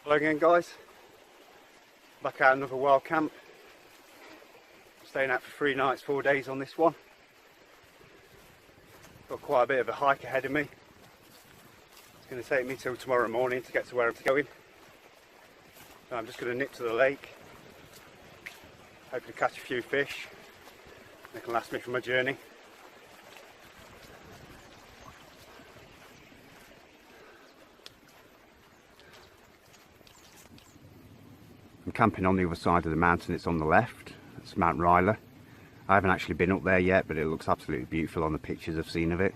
Hello again guys, back out another wild camp. Staying out for 3 nights, 4 days on this one. Got quite a bit of a hike ahead of me. It's going to take me till tomorrow morning to get to where I'm going. So I'm just going to nip to the lake, hoping to catch a few fish. They can last me for my journey. I'm camping on the other side of the mountain. It's on the left. It's Mount Rila. I haven't actually been up there yet, but it looks absolutely beautiful on the pictures I've seen of it.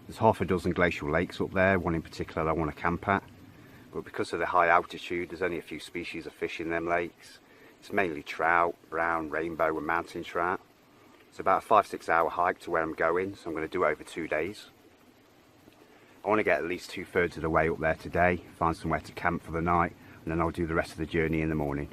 There's half a dozen glacial lakes up there, one in particular I want to camp at. But because of the high altitude, there's only a few species of fish in them lakes. It's mainly trout, brown, rainbow and mountain trout. It's about a 5-6 hour hike to where I'm going, so I'm going to do it over 2 days. I want to get at least 2/3 of the way up there today, find somewhere to camp for the night, and then I'll do the rest of the journey in the morning.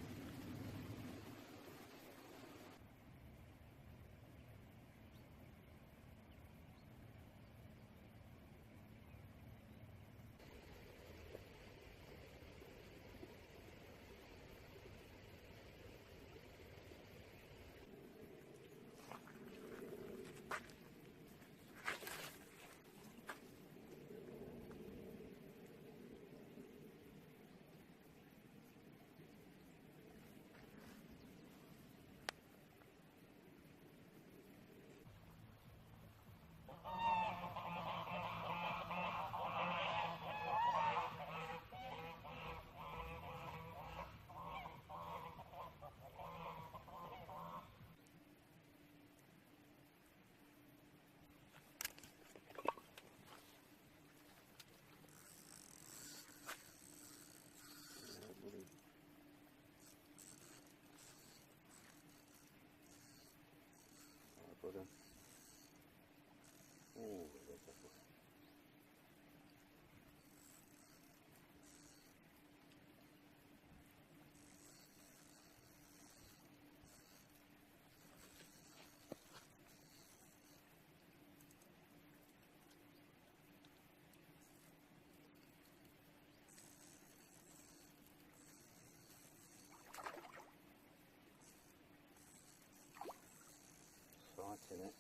In it.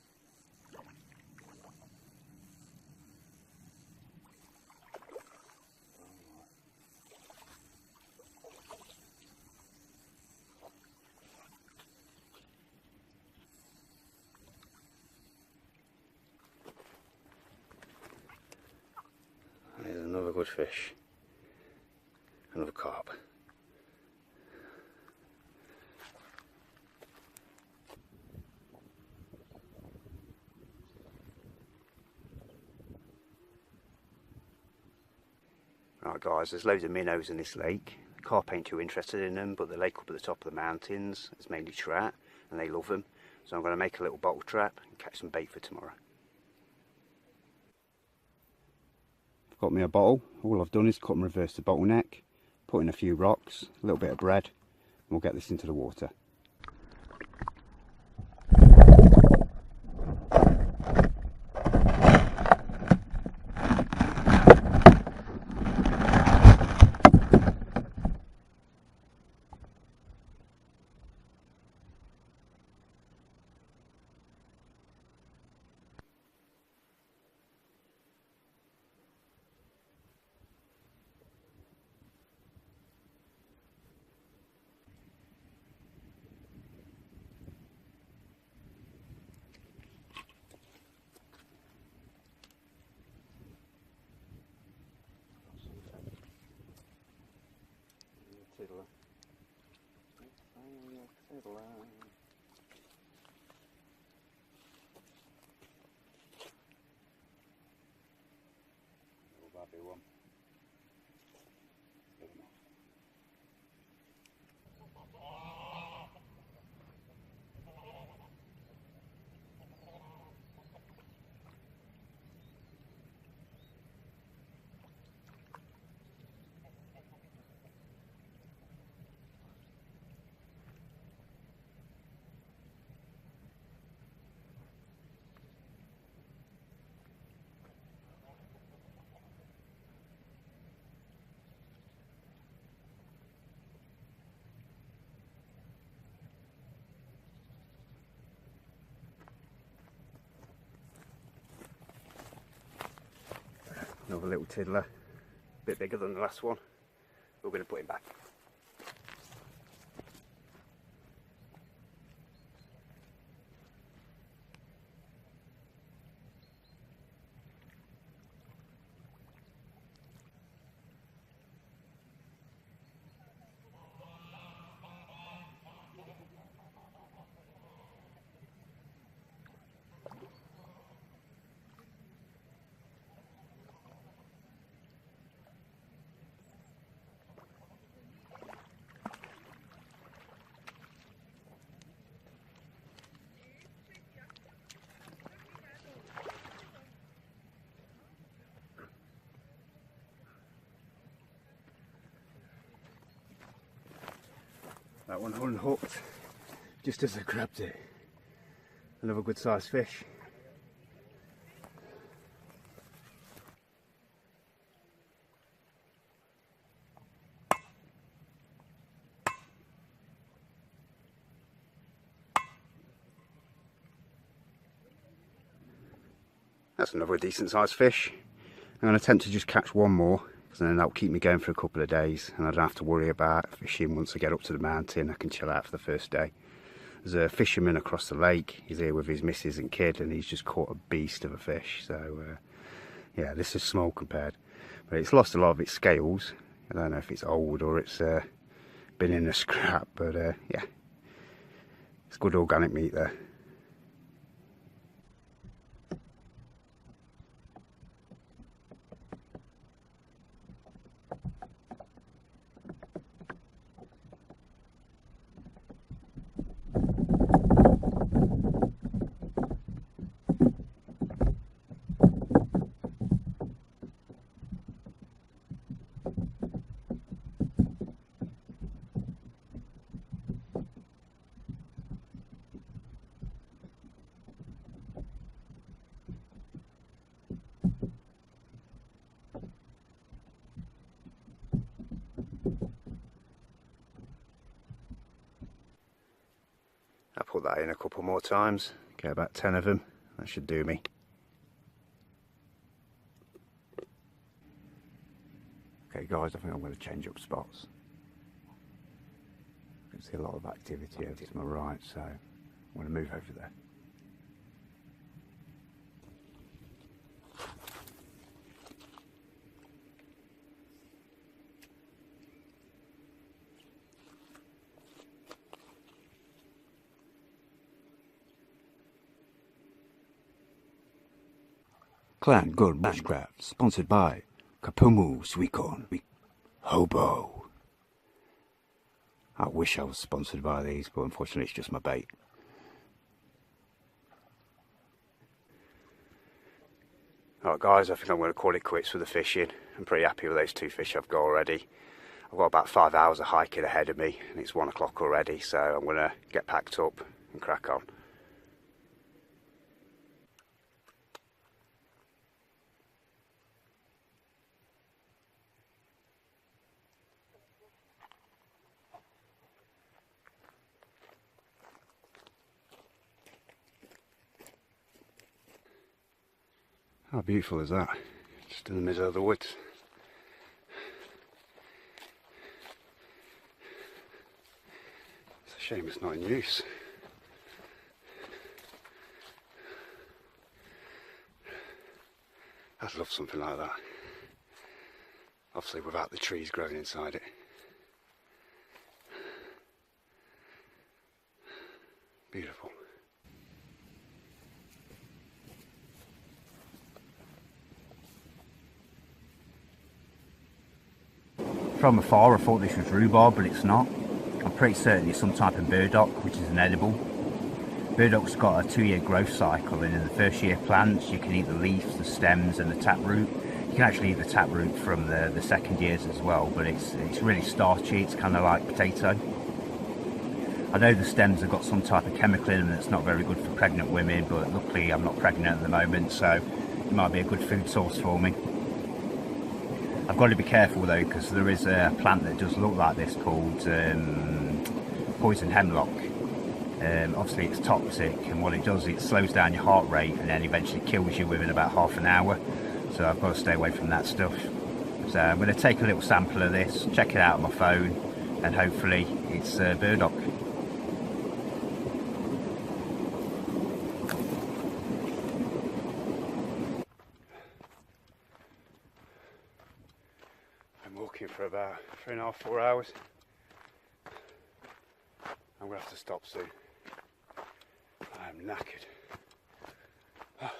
There's another good fish, another carp. Right guys, there's loads of minnows in this lake. Carp ain't too interested in them, but the lake up at the top of the mountains is mainly trout and they love them. So I'm going to make a little bottle trap and catch some bait for tomorrow. I've got me a bottle. All I've done is cut and reverse the bottleneck, put in a few rocks, a little bit of bread, and we'll get this into the water. One. Another little tiddler, a bit bigger than the last one. We're going to put him back. That one unhooked just as I grabbed it. Another good sized fish. That's another decent sized fish. I'm going to attempt to just catch one more, because then that'll keep me going for a couple of days and I don't have to worry about fishing once I get up to the mountain. I can chill out for the first day. There's a fisherman across the lake. He's here with his missus and kid and he's just caught a beast of a fish. So yeah, this is small compared, but it's lost a lot of its scales. I don't know if it's old or it's been in a scrap, but yeah, it's good organic meat there. I'll put that in a couple more times, get about 10 of them, that should do me. Okay guys, I think I'm going to change up spots. I can see a lot of activity over to my right, so I'm going to move over there. Clan Good Bushcraft, sponsored by Kapumu Sweetcorn Hobo. I wish I was sponsored by these, but unfortunately it's just my bait. Alright guys, I think I'm going to call it quits with the fishing. I'm pretty happy with those 2 fish I've got already. I've got about 5 hours of hiking ahead of me and it's 1 o'clock already, so I'm going to get packed up and crack on. How beautiful is that? Just in the middle of the woods. It's a shame it's not in use. I'd love something like that. Obviously without the trees growing inside it. Beautiful. From afar I thought this was rhubarb, but it's not. I'm pretty certain it's some type of burdock, which is an edible. Burdock's got a 2-year growth cycle, and in the first year plants you can eat the leaves, the stems and the taproot. You can actually eat the taproot from the second years as well, but it's really starchy. It's kind of like potato. I know the stems have got some type of chemical in them that's not very good for pregnant women, but luckily I'm not pregnant at the moment, so it might be a good food source for me. I've got to be careful though, because there is a plant that does look like this called poison hemlock. Obviously it's toxic, and what it does, it slows down your heart rate and then eventually kills you within about half an hour. so I've got to stay away from that stuff. So I'm going to take a little sample of this, check it out on my phone, and hopefully it's burdock. I'm walking for about 3.5 to 4 hours. I'm going to have to stop soon. I'm knackered. Oh.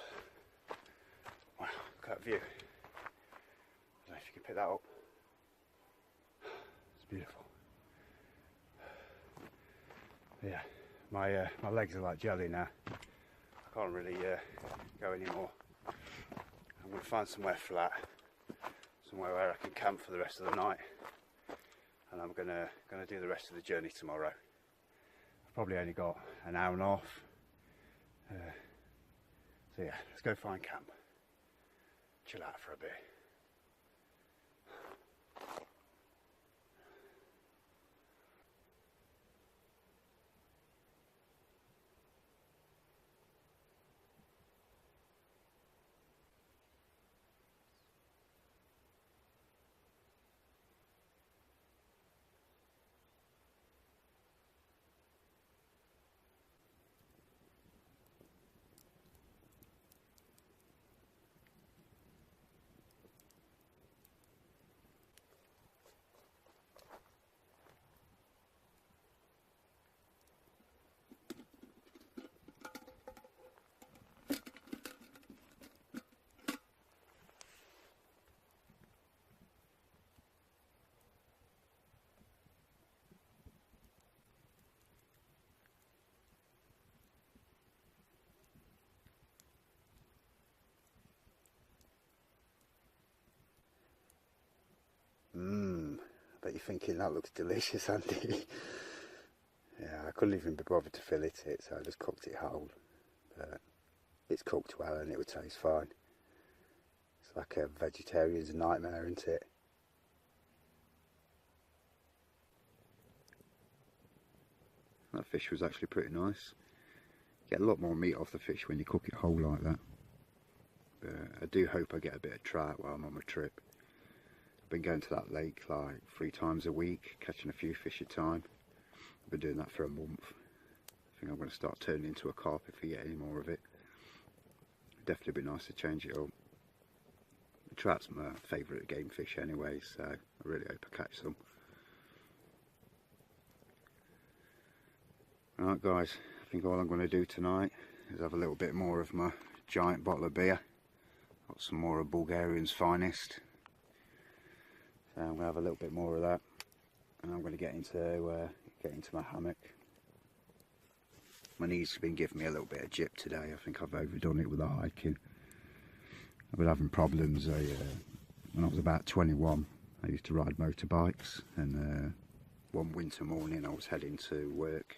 Wow, look at that view. I don't know if you can pick that up. It's beautiful. Yeah, my legs are like jelly now. I can't really go anymore. I'm going to find somewhere flat, somewhere where I can camp for the rest of the night, and I'm gonna do the rest of the journey tomorrow. I've probably only got an hour and a half. So yeah, let's go find camp. Chill out for a bit. I bet you're thinking that looks delicious, Andy. Yeah, I couldn't even be bothered to fillet it, so I just cooked it whole. But it's cooked well and it would taste fine. It's like a vegetarian's nightmare, isn't it? That fish was actually pretty nice. You get a lot more meat off the fish when you cook it whole like that. But I do hope I get a bit of trout while I'm on my trip. I've been going to that lake like 3 times a week, catching a few fish at a time. I've been doing that for a month. I think I'm going to start turning into a carp if we get any more of it. It'd definitely be nice to change it up. The trout's my favourite game fish anyway, so I really hope I catch some. Alright guys, I think all I'm going to do tonight is have a little bit more of my giant bottle of beer. Got some more of Bulgarian's finest. So I'm going to have a little bit more of that, and I'm going to get into my hammock. My knees have been giving me a little bit of jip today. I think I've overdone it with the hiking. I've been having problems. When I was about 21, I used to ride motorbikes, and one winter morning I was heading to work,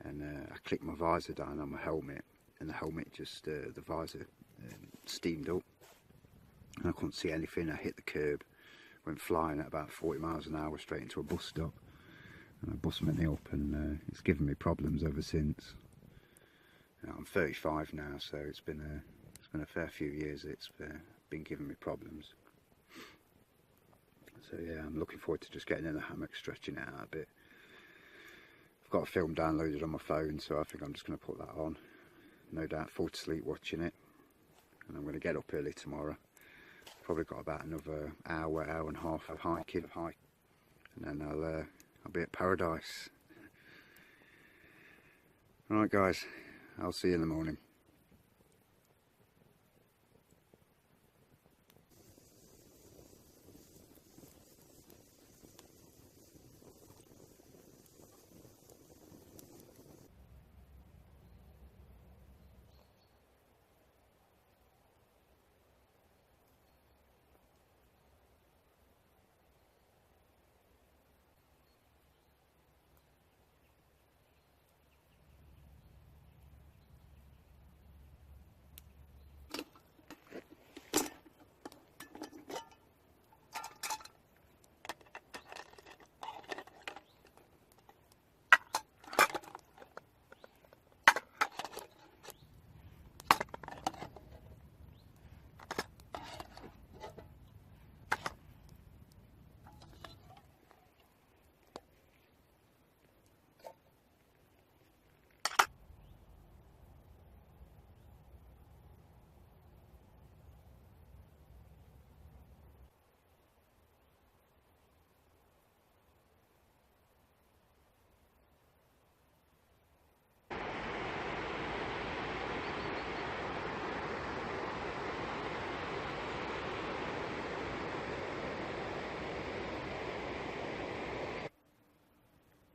and I clicked my visor down on my helmet, and the helmet just, the visor steamed up, and I couldn't see anything. I hit the curb, went flying at about 40 miles an hour straight into a bus stop, and I bust me up, and it's given me problems ever since. I'm 35 now, so it's been a fair few years it's been giving me problems. So yeah, I'm looking forward to just getting in the hammock, stretching it out a bit. I've got a film downloaded on my phone, so I think I'm just going to put that on. No doubt fall to sleep watching it, and I'm going to get up early tomorrow. Probably got about another hour and a half of hiking, and then I'll be at paradise. Alright guys, I'll see you in the morning.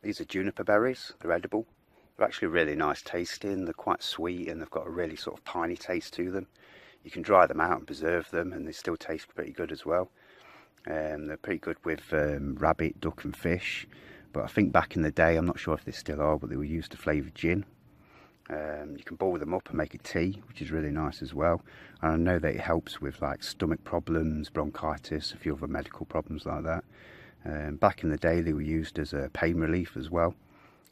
These are juniper berries, they're edible. They're actually really nice tasting, they're quite sweet and they've got a really sort of piney taste to them. You can dry them out and preserve them and they still taste pretty good as well. They're pretty good with rabbit, duck and fish. But I think back in the day, I'm not sure if they still are, but they were used to flavour gin. You can boil them up and make a tea, which is really nice as well. And I know that it helps with like stomach problems, bronchitis, a few other medical problems like that. Back in the day, they were used as a pain relief as well.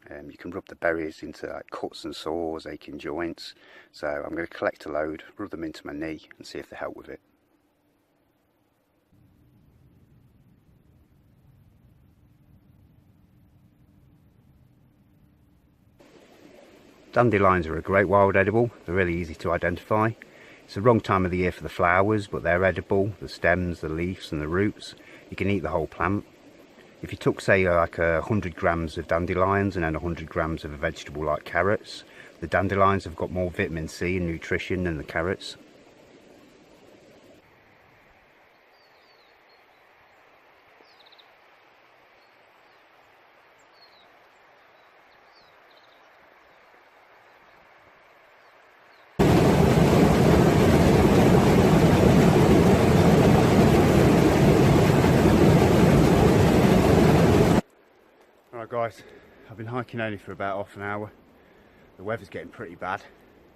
You can rub the berries into like cuts and sores, aching joints. So I'm going to collect a load, rub them into my knee and see if they help with it. Dandelions are a great wild edible. They're really easy to identify. It's the wrong time of the year for the flowers, but they're edible. The stems, the leaves and the roots. You can eat the whole plant. If you took, say, like 100 grams of dandelions and then 100 grams of a vegetable like carrots, the dandelions have got more vitamin C and nutrition than the carrots. Guys, I've been hiking only for about half an hour. The weather's getting pretty bad.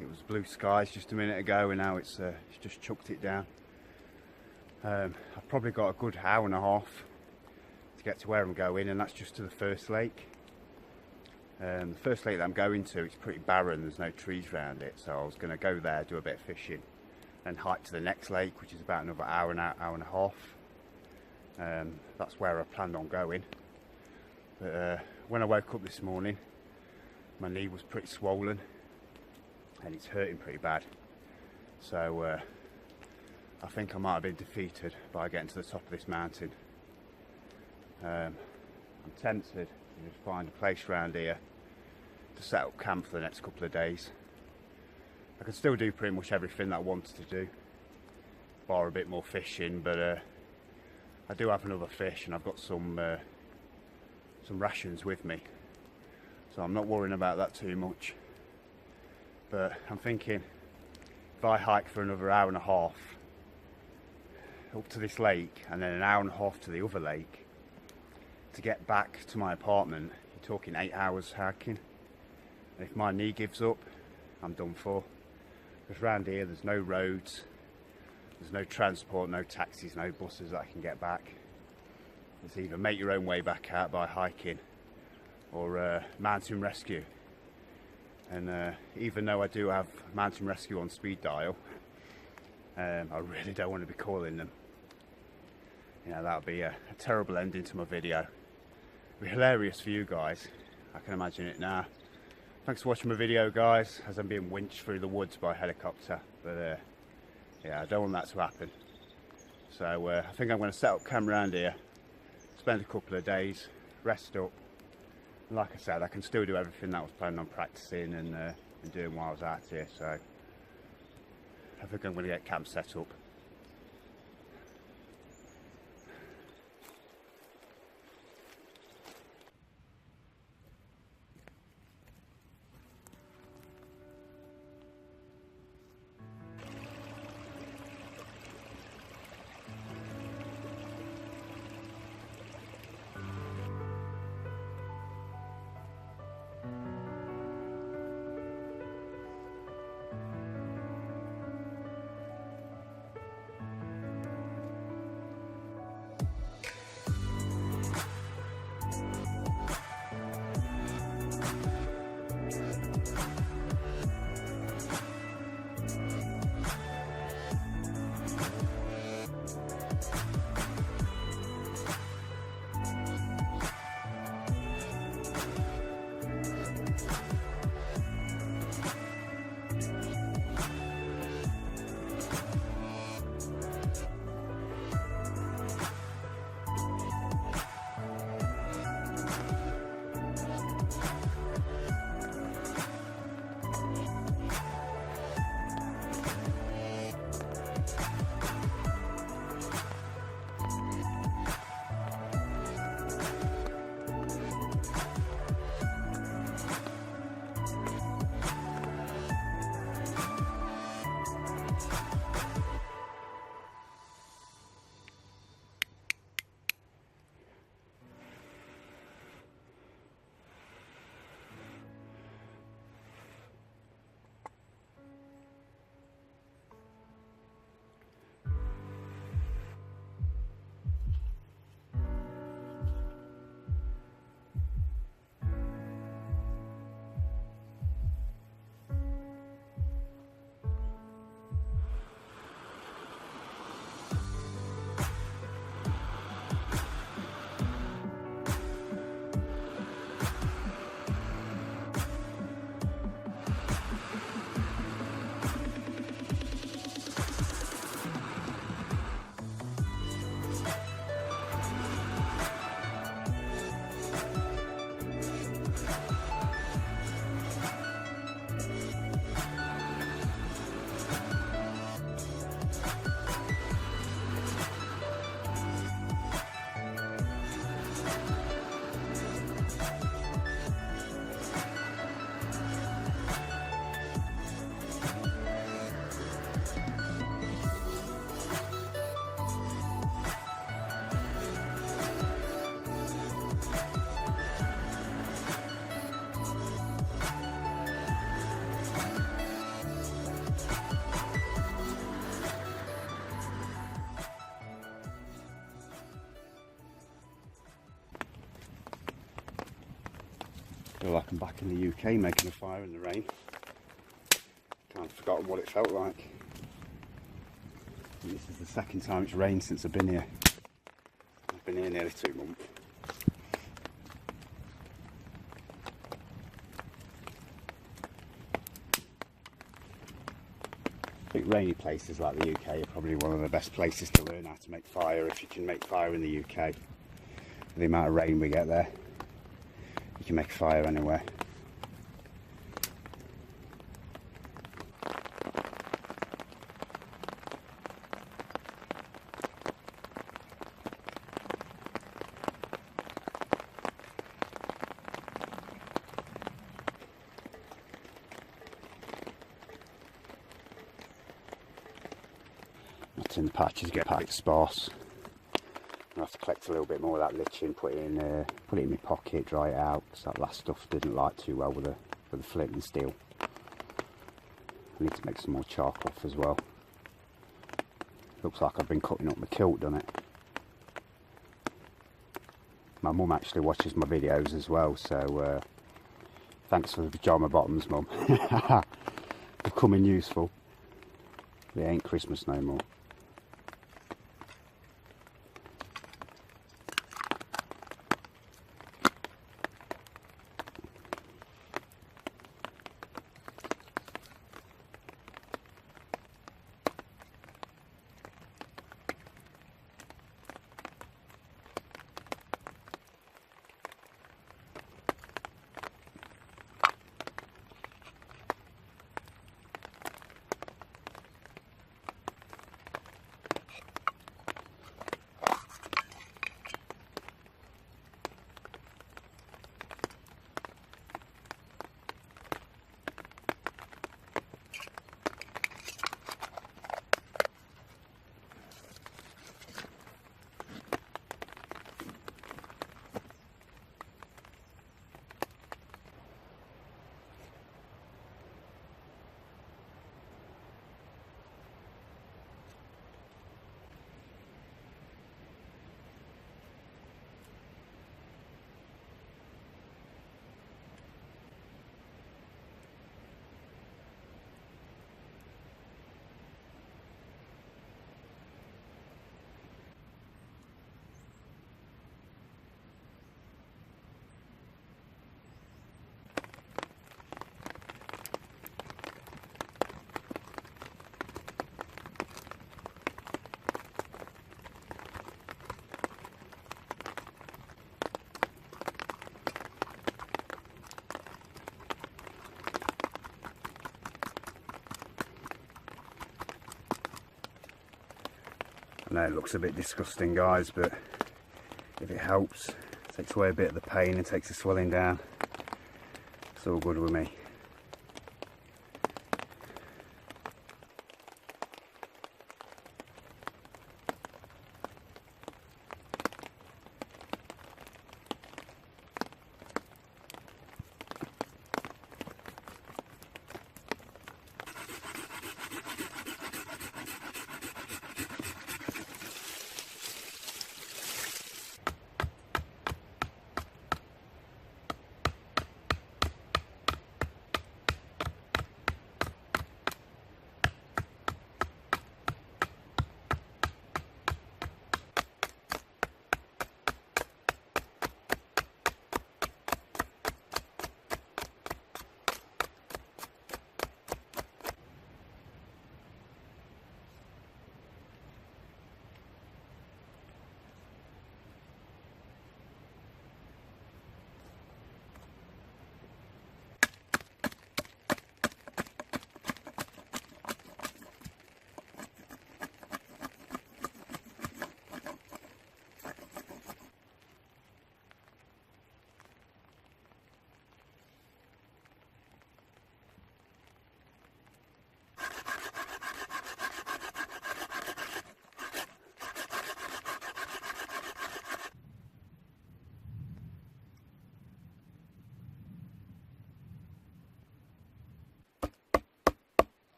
It was blue skies just a minute ago and now it's just chucked it down. I've probably got a good hour and a half to get to where I'm going, and that's just to the first lake. The first lake that I'm going to, it's pretty barren, there's no trees around it, so I was going to go there, do a bit of fishing and hike to the next lake, which is about another hour and a half. That's where I planned on going. But when I woke up this morning, my knee was pretty swollen and it's hurting pretty bad. So I think I might have been defeated by getting to the top of this mountain. I'm tempted to just find a place around here to set up camp for the next couple of days. I can still do pretty much everything that I wanted to do, bar a bit more fishing, but I do have another fish and I've got some rations with me, so I'm not worrying about that too much. But I'm thinking if I hike for another hour and a half up to this lake and then an hour and a half to the other lake to get back to my apartment, you're talking 8 hours hiking. And if my knee gives up, I'm done for. Because around here there's no roads, there's no transport, no taxis, no buses that I can get back. It's either make your own way back out by hiking or mountain rescue. And even though I do have mountain rescue on speed dial, I really don't want to be calling them. You know, that would be a terrible ending to my video. It'd be hilarious for you guys, I can imagine it now. Thanks for watching my video, guys, as I'm being winched through the woods by helicopter. But yeah, I don't want that to happen. So I think I'm going to set up camp around here, spend a couple of days, rest up, and like I said, I can still do everything that I was planning on practicing and doing while I was out here, so I think I'm going to get camp set up. feel like I'm back in the UK making a fire in the rain. Kind of forgotten what it felt like. And this is the second time it's rained since I've been here. I've been here nearly 2 months. I think rainy places like the UK are probably one of the best places to learn how to make fire, if you can make fire in the UK. With the amount of rain we get there, you can make fire anywhere. My tin patches get a bit sparse. I have to collect a little bit more of that lichen, put it in my pocket, dry it out, because that last stuff didn't light too well with the flint and steel. I need to make some more charcoal off as well. Looks like I've been cutting up my kilt, doesn't it? My mum actually watches my videos as well, so thanks for the pyjama bottoms, Mum. Becoming useful. It ain't Christmas no more. I know it looks a bit disgusting, guys, but if it helps, takes away a bit of the pain and takes the swelling down, it's all good with me.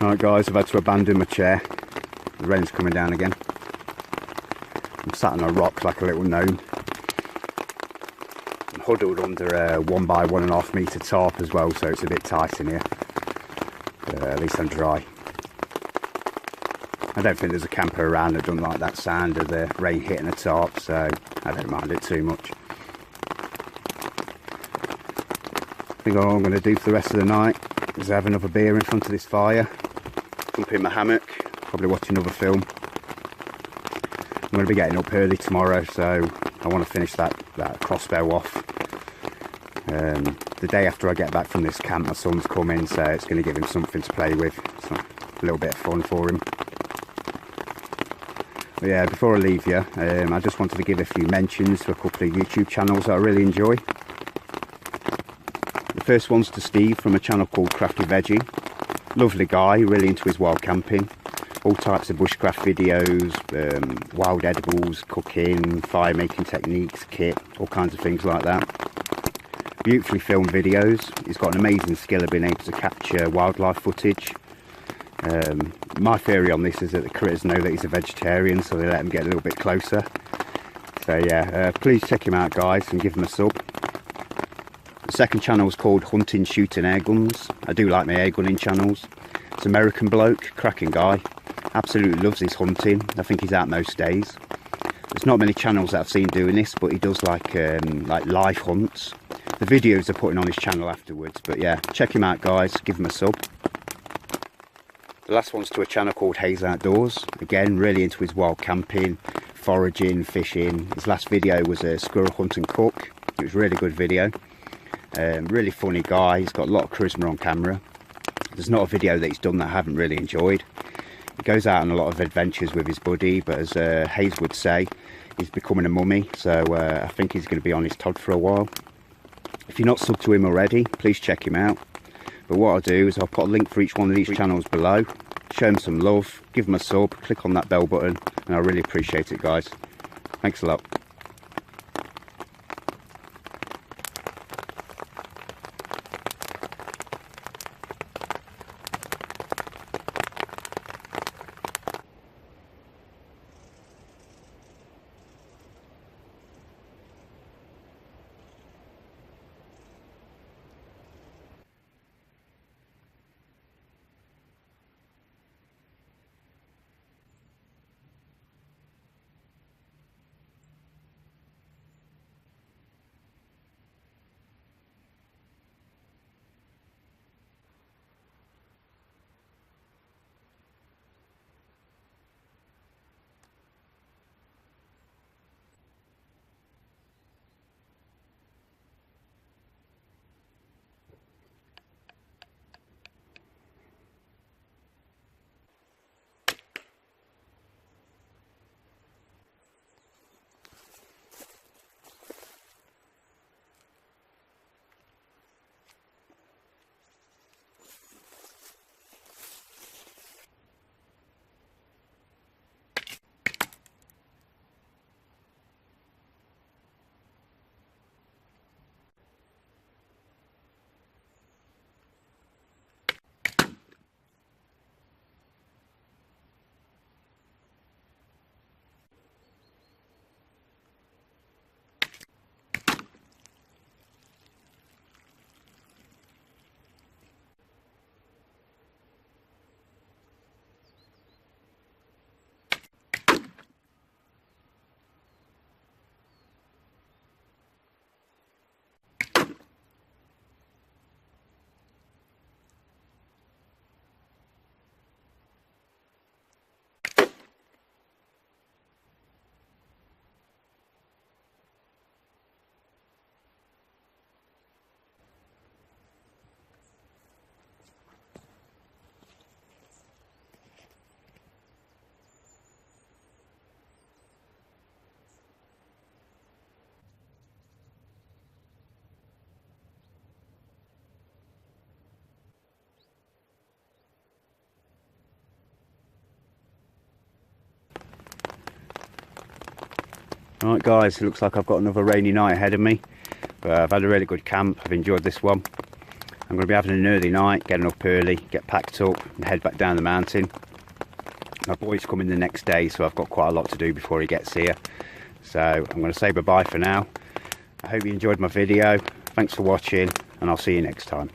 Alright guys, I've had to abandon my chair. The rain's coming down again. I'm sat on a rock like a little gnome. I'm huddled under a 1 by 1.5 metre tarp as well, so it's a bit tight in here. At least I'm dry. I don't think there's a camper around that doesn't like that sound of the rain hitting the tarp, so I don't mind it too much. I think all I'm going to do for the rest of the night is have another beer in front of this fire, jump in my hammock, probably watch another film. I'm going to be getting up early tomorrow, so I want to finish that crossbow off. The day after I get back from this camp, my son's coming, so it's going to give him something to play with. So a little bit of fun for him. But yeah, before I leave you, I just wanted to give a few mentions to a couple of YouTube channels that I really enjoy. The first one's to Steve from a channel called Crafty Veggie. Lovely guy, really into his wild camping. All types of bushcraft videos, wild edibles, cooking, fire making techniques, kit, all kinds of things like that. Beautifully filmed videos. He's got an amazing skill of being able to capture wildlife footage. My theory on this is that the critters know that he's a vegetarian, so they let him get a little bit closer. So yeah, please check him out guys and give him a sub. The second channel is called HUNTIN Shooting Airguns. I do like my airgunning channels. It's an American bloke, cracking guy. Absolutely loves his hunting. I think he's out most days. There's not many channels that I've seen doing this, but he does like live hunts. The videos are putting on his channel afterwards, but yeah, check him out guys, give him a sub. The last one's to a channel called Haze Outdoors. Again, really into his wild camping, foraging, fishing. His last video was a squirrel hunt and cook. It was a really good video. Really funny guy, he's got a lot of charisma on camera. There's not a video that he's done that I haven't really enjoyed. He goes out on a lot of adventures with his buddy, but as Haze would say, he's becoming a mummy, so I think he's going to be on his Todd for a while. If you're not subbed to him already, please check him out. But what I'll do is I'll put a link for each one of these channels below. Show him some love, give him a sub, click on that bell button, and I really appreciate it guys. Thanks a lot. Alright guys, it looks like I've got another rainy night ahead of me, but I've had a really good camp. I've enjoyed this one. I'm going to be having an early night, getting up early, get packed up and head back down the mountain. My boy's coming the next day, so I've got quite a lot to do before he gets here. So I'm going to say bye-bye for now. I hope you enjoyed my video. Thanks for watching, and I'll see you next time.